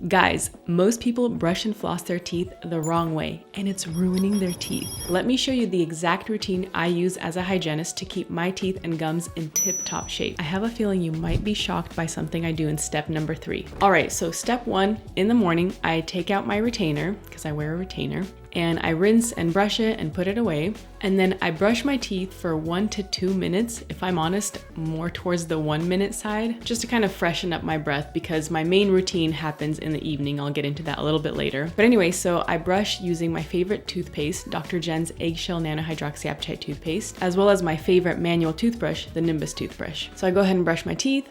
Guys, most people brush and floss their teeth the wrong way, and it's ruining their teeth. Let me show you the exact routine I use as a hygienist to keep my teeth and gums in tip-top shape. I have a feeling you might be shocked by something I do in step number 3. All right, so step 1, in the morning, I take out my retainer, because I wear a retainer, and I rinse and brush it and put it away. And then I brush my teeth for 1 to 2 minutes, if I'm honest, more towards the 1 minute side, just to kind of freshen up my breath because my main routine happens in the evening. I'll get into that a little bit later. But anyway, so I brush using my favorite toothpaste, Dr. Jen's Eggshell Nanohydroxyapatite toothpaste, as well as my favorite manual toothbrush, the Nimbus toothbrush. So I go ahead and brush my teeth,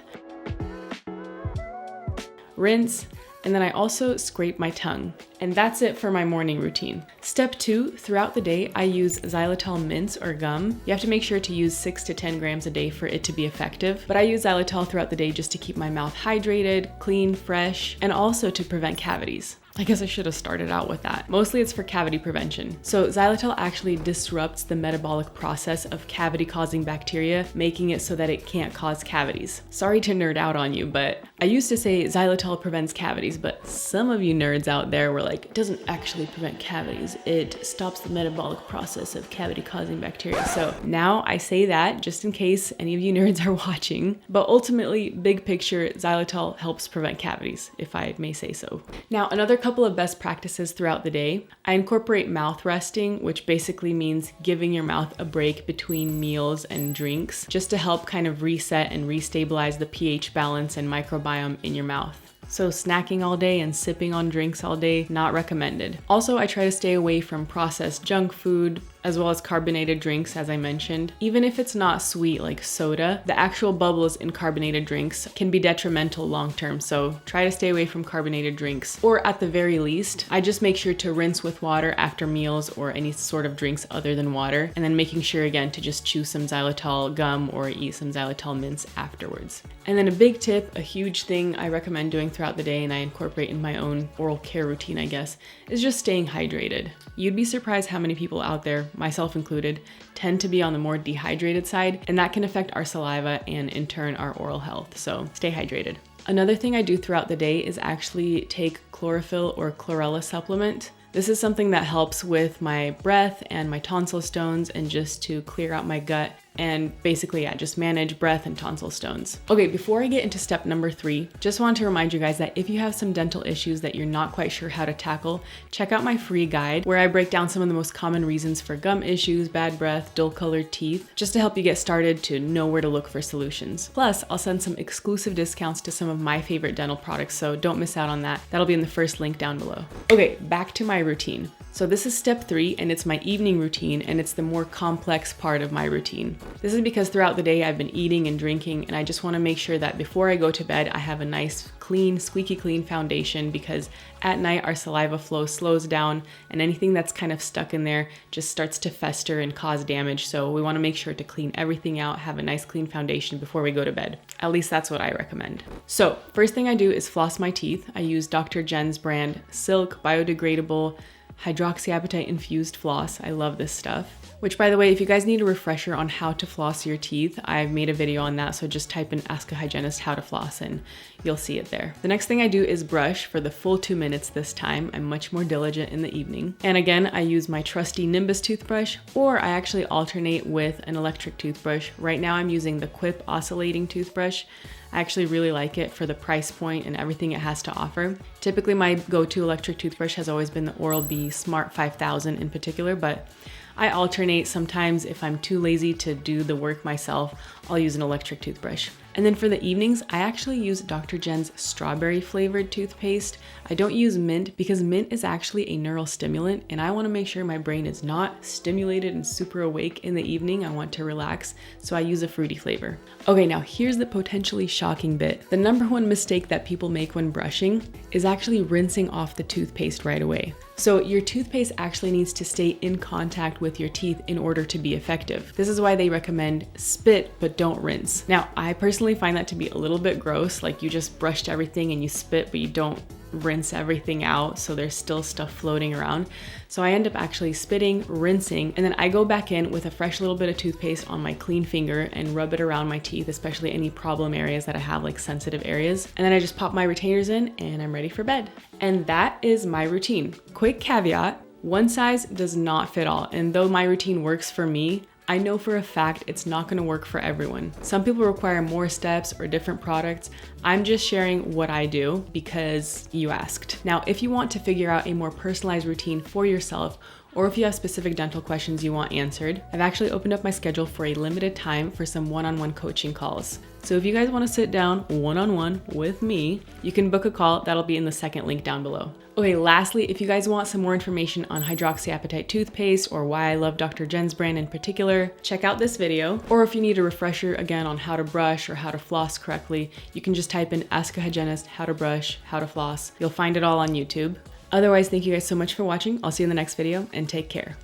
rinse, and then I also scrape my tongue. And that's it for my morning routine. Step 2, throughout the day, I use xylitol mints or gum. You have to make sure to use 6 to 10 grams a day for it to be effective. But I use xylitol throughout the day just to keep my mouth hydrated, clean, fresh, and also to prevent cavities. I guess I should have started out with that. Mostly it's for cavity prevention. So xylitol actually disrupts the metabolic process of cavity-causing bacteria, making it so that it can't cause cavities. Sorry to nerd out on you, but I used to say xylitol prevents cavities, but some of you nerds out there were like, it doesn't actually prevent cavities. It stops the metabolic process of cavity-causing bacteria. So now I say that just in case any of you nerds are watching, but ultimately, big picture, xylitol helps prevent cavities, if I may say so. Now, another couple of best practices throughout the day. I incorporate mouth resting, which basically means giving your mouth a break between meals and drinks, just to help kind of reset and restabilize the pH balance and microbiome in your mouth. So snacking all day and sipping on drinks all day, not recommended. Also, I try to stay away from processed junk food, as well as carbonated drinks, as I mentioned. Even if it's not sweet like soda, the actual bubbles in carbonated drinks can be detrimental long term, so try to stay away from carbonated drinks. Or at the very least, I just make sure to rinse with water after meals or any sort of drinks other than water, and then making sure again to just chew some xylitol gum or eat some xylitol mints afterwards. And then a big tip, a huge thing I recommend doing throughout the day and I incorporate in my own oral care routine, I guess, is just staying hydrated. You'd be surprised how many people out there, myself included, tend to be on the more dehydrated side, and that can affect our saliva and in turn our oral health, so stay hydrated. Another thing I do throughout the day is actually take chlorophyll or chlorella supplement. This is something that helps with my breath and my tonsil stones and just to clear out my gut and basically, just manage breath and tonsil stones. Okay, before I get into step number 3, just want to remind you guys that if you have some dental issues that you're not quite sure how to tackle, check out my free guide where I break down some of the most common reasons for gum issues, bad breath, dull colored teeth, just to help you get started to know where to look for solutions. Plus, I'll send some exclusive discounts to some of my favorite dental products, so don't miss out on that. That'll be in the first link down below. Okay, back to my routine. So this is step 3 and it's my evening routine and it's the more complex part of my routine. This is because throughout the day I've been eating and drinking and I just want to make sure that before I go to bed I have a nice, clean, squeaky clean foundation because at night our saliva flow slows down and anything that's kind of stuck in there just starts to fester and cause damage. So we want to make sure to clean everything out, have a nice clean foundation before we go to bed. At least that's what I recommend. So first thing I do is floss my teeth. I use Dr. Jen's brand Silk biodegradable hydroxyapatite infused floss. I love this stuff. Which, by the way, if you guys need a refresher on how to floss your teeth, I've made a video on that, so just type in Ask a Hygienist how to floss and you'll see it there. The next thing I do is brush for the full 2 minutes this time. I'm much more diligent in the evening. And again, I use my trusty Nimbus toothbrush, or I actually alternate with an electric toothbrush. Right now I'm using the Quip oscillating toothbrush. I actually really like it for the price point and everything it has to offer. Typically my go-to electric toothbrush has always been the Oral-B Smart 5000 in particular, but I alternate. Sometimes if I'm too lazy to do the work myself, I'll use an electric toothbrush. And then for the evenings, I actually use Dr. Jen's strawberry flavored toothpaste. I don't use mint because mint is actually a neural stimulant and I want to make sure my brain is not stimulated and super awake in the evening. I want to relax, so I use a fruity flavor. Okay, now here's the potentially shocking bit. The number one mistake that people make when brushing is actually rinsing off the toothpaste right away. So your toothpaste actually needs to stay in contact with your teeth in order to be effective. This is why they recommend spit but don't rinse. Now, I personally personally find that to be a little bit gross, like you just brushed everything and you spit, but you don't rinse everything out, so there's still stuff floating around. So I end up actually spitting, rinsing, and then I go back in with a fresh little bit of toothpaste on my clean finger and rub it around my teeth, especially any problem areas that I have, like sensitive areas. And then I just pop my retainers in and I'm ready for bed. And that is my routine. Quick caveat, one size does not fit all. And though my routine works for me, I know for a fact it's not gonna work for everyone. Some people require more steps or different products. I'm just sharing what I do because you asked. Now, if you want to figure out a more personalized routine for yourself, or if you have specific dental questions you want answered, I've actually opened up my schedule for a limited time for some one-on-one coaching calls. So if you guys wanna sit down one-on-one with me, you can book a call. That'll be in the second link down below. Okay, lastly, if you guys want some more information on hydroxyapatite toothpaste or why I love Dr. Jen's brand in particular, check out this video. Or if you need a refresher again on how to brush or how to floss correctly, you can just type in Ask a Hygienist, how to brush, how to floss. You'll find it all on YouTube. Otherwise, thank you guys so much for watching. I'll see you in the next video and take care.